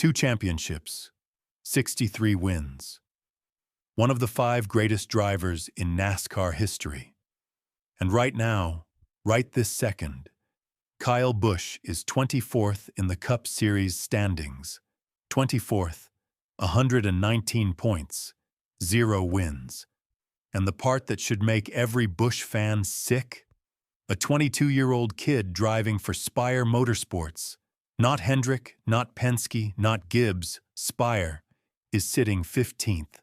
2 championships, 63 wins. One of the 5 greatest drivers in NASCAR history. And right now, right this second, Kyle Busch is 24th in the Cup Series standings. 24th, 119 points, 0 wins. And the part that should make every Busch fan sick? A 22-year-old kid driving for Spire Motorsports, not Hendrick, not Penske, not Gibbs, Spire, is sitting 15th,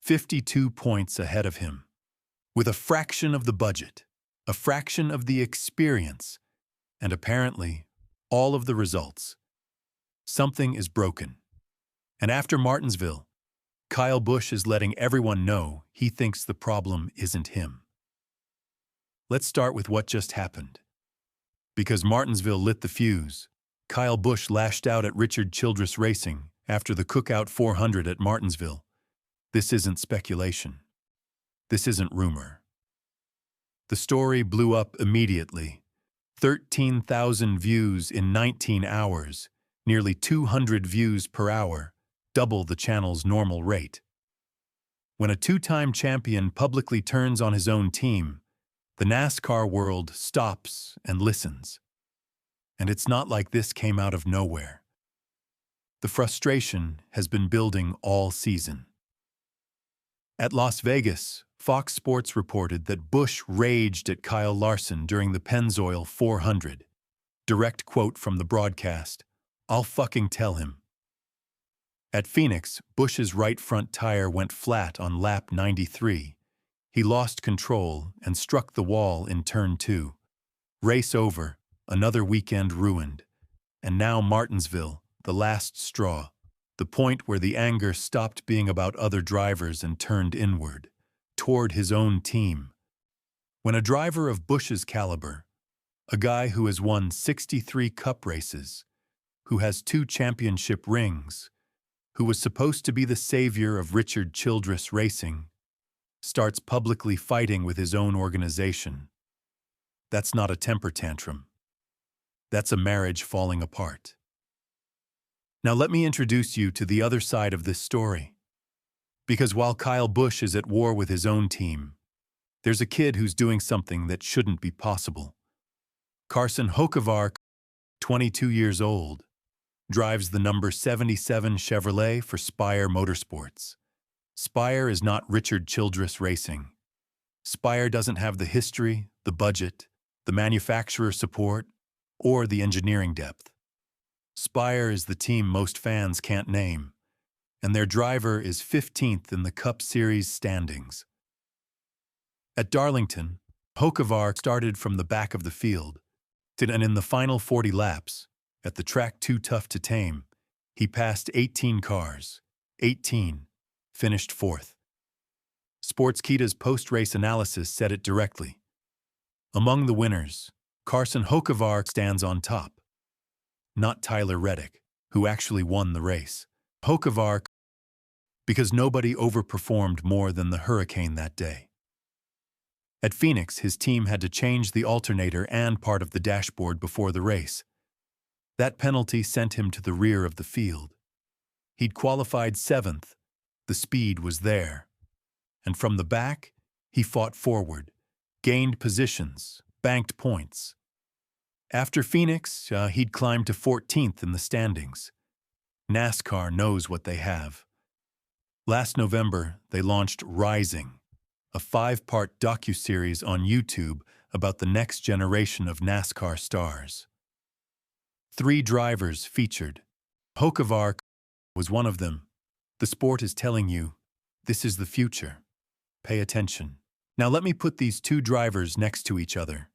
52 points ahead of him. With a fraction of the budget, a fraction of the experience, and apparently all of the results. Something is broken. And after Martinsville, Kyle Busch is letting everyone know he thinks the problem isn't him. Let's start with what just happened. Because Martinsville lit the fuse, Kyle Busch lashed out at Richard Childress Racing after the Cookout 400 at Martinsville. This isn't speculation. This isn't rumor. The story blew up immediately. 13,000 views in 19 hours, nearly 200 views per hour, double the channel's normal rate. When a 2-time champion publicly turns on his own team, the NASCAR world stops and listens. And it's not like this came out of nowhere. The frustration has been building all season. At Las Vegas, Fox Sports reported that Busch raged at Kyle Larson during the Pennzoil 400. Direct quote from the broadcast, "I'll fucking tell him." At Phoenix, Busch's right front tire went flat on lap 93. He lost control and struck the wall in turn 2. Race over, another weekend ruined. And now Martinsville, the last straw, the point where the anger stopped being about other drivers and turned inward, toward his own team. When a driver of Busch's caliber, a guy who has won 63 Cup races, who has 2 championship rings, who was supposed to be the savior of Richard Childress Racing, starts publicly fighting with his own organization, that's not a temper tantrum. That's a marriage falling apart. Now let me introduce you to the other side of this story. Because while Kyle Busch is at war with his own team, there's a kid who's doing something that shouldn't be possible. Carson Hocevar, 22 years old, drives the number 77 Chevrolet for Spire Motorsports. Spire is not Richard Childress Racing. Spire doesn't have the history, the budget, the manufacturer support, or the engineering depth. Spire is the team most fans can't name, and their driver is 15th in the Cup Series standings. At Darlington, Hocevar started from the back of the field, and in the final 40 laps, at the track too tough to tame, he passed 18 cars, 18, finished 4th. Sportskeeda's post-race analysis said it directly. Among the winners, Carson Hocevar stands on top. Not Tyler Reddick, who actually won the race. Hocevar, because nobody overperformed more than the Hurricane that day. At Phoenix, his team had to change the alternator and part of the dashboard before the race. That penalty sent him to the rear of the field. He'd qualified 7th. The speed was there. And from the back, he fought forward, gained positions, banked points. After Phoenix, he'd climbed to 14th in the standings. NASCAR knows what they have. Last November, they launched Rising, a 5-part docuseries on YouTube about the next generation of NASCAR stars. 3 drivers featured. Hocevar was one of them. The sport is telling you, this is the future. Pay attention. Now let me put these 2 drivers next to each other.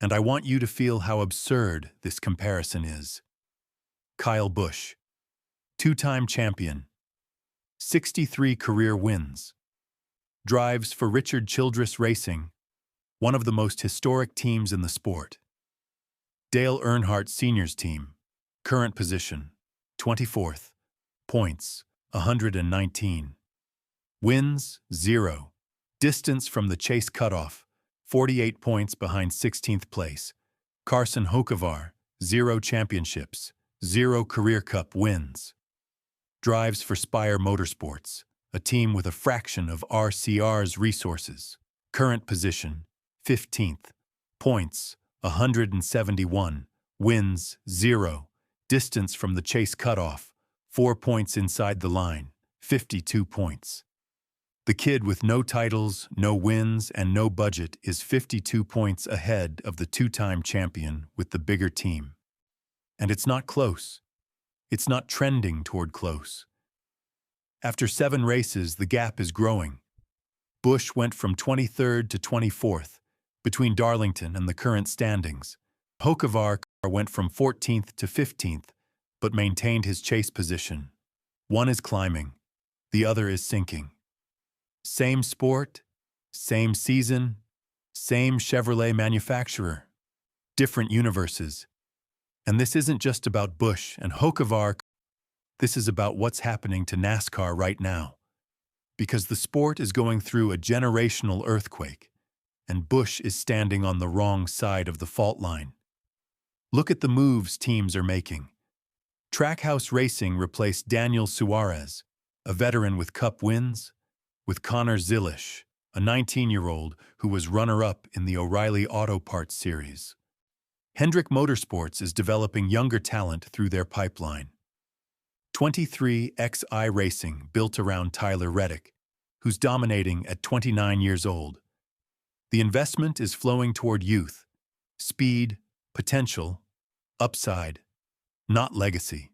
And I want you to feel how absurd this comparison is. Kyle Busch, 2-time champion, 63 career wins, drives for Richard Childress Racing, one of the most historic teams in the sport. Dale Earnhardt Sr.'s team, current position, 24th, points, 119. Wins, 0. Distance from the chase cutoff, 48 points behind 16th place. Carson Hocevar, 0 championships, 0 career cup wins. drives for Spire Motorsports, a team with a fraction of RCR's resources. Current position, 15th. Points, 171. Wins, 0. Distance from the chase cutoff, 4 points inside the line, 52 points. The kid with no titles, no wins, and no budget is 52 points ahead of the two-time champion with the bigger team. And it's not close. It's not trending toward close. After 7 races, the gap is growing. Busch went from 23rd to 24th, between Darlington and the current standings. Hocevar went from 14th to 15th, but maintained his chase position. One is climbing, the other is sinking. Same sport, same season, same Chevrolet manufacturer. Different universes. And this isn't just about Busch and Hocevar. This is about what's happening to NASCAR right now. Because the sport is going through a generational earthquake, and Busch is standing on the wrong side of the fault line. Look at the moves teams are making. Trackhouse Racing replaced Daniel Suarez, a veteran with Cup wins, with Connor Zilisch, a 19-year-old who was runner-up in the O'Reilly Auto Parts Series. Hendrick Motorsports is developing younger talent through their pipeline. 23XI Racing built around Tyler Reddick, who's dominating at 29 years old. The investment is flowing toward youth, speed, potential, upside, not legacy.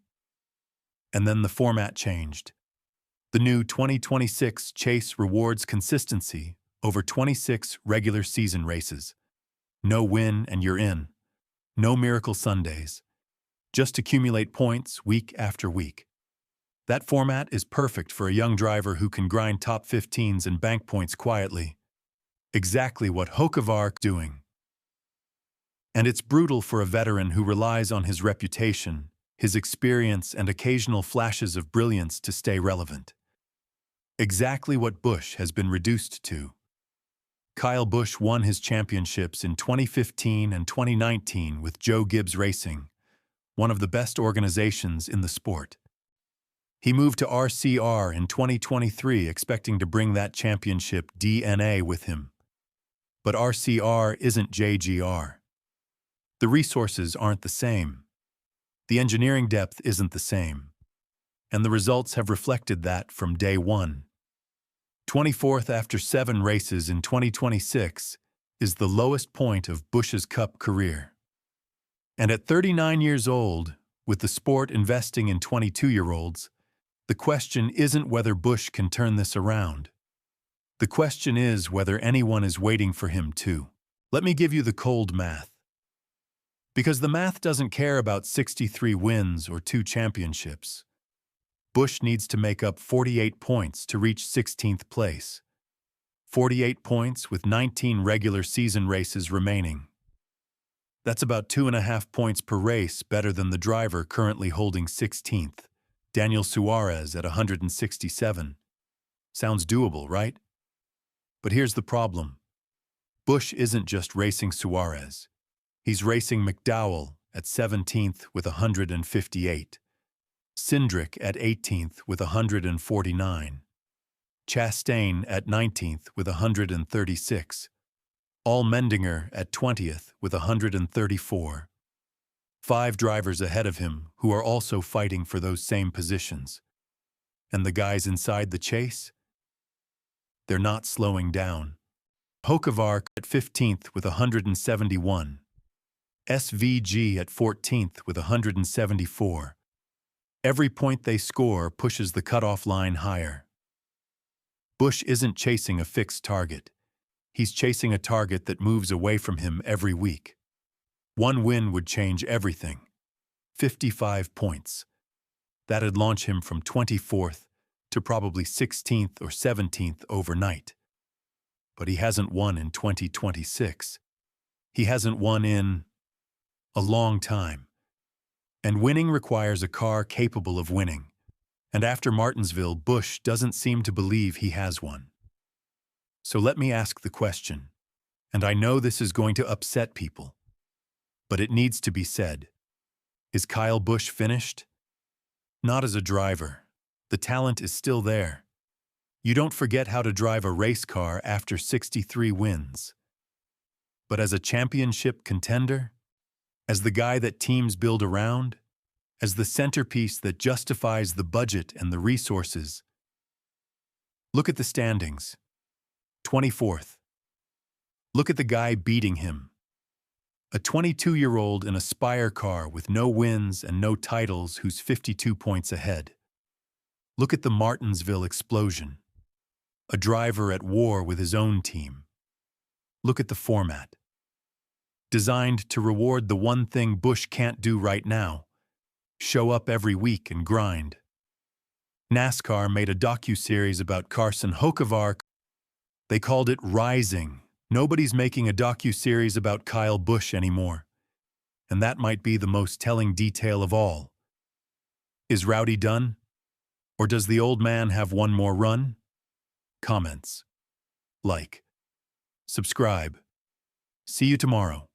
And then the format changed. The new 2026 Chase rewards consistency over 26 regular season races. No win and you're in. No miracle Sundays. Just accumulate points week after week. That format is perfect for a young driver who can grind top 15s and bank points quietly. Exactly what Hocevar is doing. And it's brutal for a veteran who relies on his reputation, his experience, and occasional flashes of brilliance to stay relevant. Exactly what Busch has been reduced to. Kyle Busch won his championships in 2015 and 2019 with Joe Gibbs Racing, one of the best organizations in the sport. He moved to RCR in 2023 expecting to bring that championship DNA with him. But RCR isn't JGR. The resources aren't the same. The engineering depth isn't the same. And the results have reflected that from day one. 24th after 7 races in 2026 is the lowest point of Busch's Cup career. And at 39 years old, with the sport investing in 22-year-olds, the question isn't whether Busch can turn this around. The question is whether anyone is waiting for him to. Let me give you the cold math. Because the math doesn't care about 63 wins or 2 championships. Busch needs to make up 48 points to reach 16th place. 48 points with 19 regular season races remaining. That's about 2.5 points per race better than the driver currently holding 16th, Daniel Suarez at 167. Sounds doable, right? But here's the problem. Busch isn't just racing Suarez. He's racing McDowell at 17th with 158. Cindric at 18th with 149. Chastain at 19th with 136. Allmendinger at 20th with 134. 5 drivers ahead of him who are also fighting for those same positions. And the guys inside the chase? They're not slowing down. Hocevar at 15th with 171. SVG at 14th with 174. Every point they score pushes the cutoff line higher. Busch isn't chasing a fixed target. He's chasing a target that moves away from him every week. One win would change everything. 55 points. That'd launch him from 24th to probably 16th or 17th overnight. But he hasn't won in 2026. He hasn't won in a long time. And winning requires a car capable of winning. And after Martinsville, Busch doesn't seem to believe he has one. So let me ask the question, and I know this is going to upset people, but it needs to be said. Is Kyle Busch finished? Not as a driver, The talent is still there. You don't forget how to drive a race car after 63 wins. But as a championship contender, as the guy that teams build around, as the centerpiece that justifies the budget and the resources, look at the standings. 24th. Look at the guy beating him. A 22-year-old in a Spire car with no wins and no titles who's 52 points ahead. Look at the Martinsville explosion. A driver at war with his own team. Look at the format. Designed to reward the one thing Busch can't do right now: show up every week and grind. NASCAR made a docuseries about Carson Hocevar. They called it Rising. Nobody's making a docuseries about Kyle Busch anymore. And that might be the most telling detail of all. Is Rowdy done? Or does the old man have one more run? Comments. Like. Subscribe. See you tomorrow.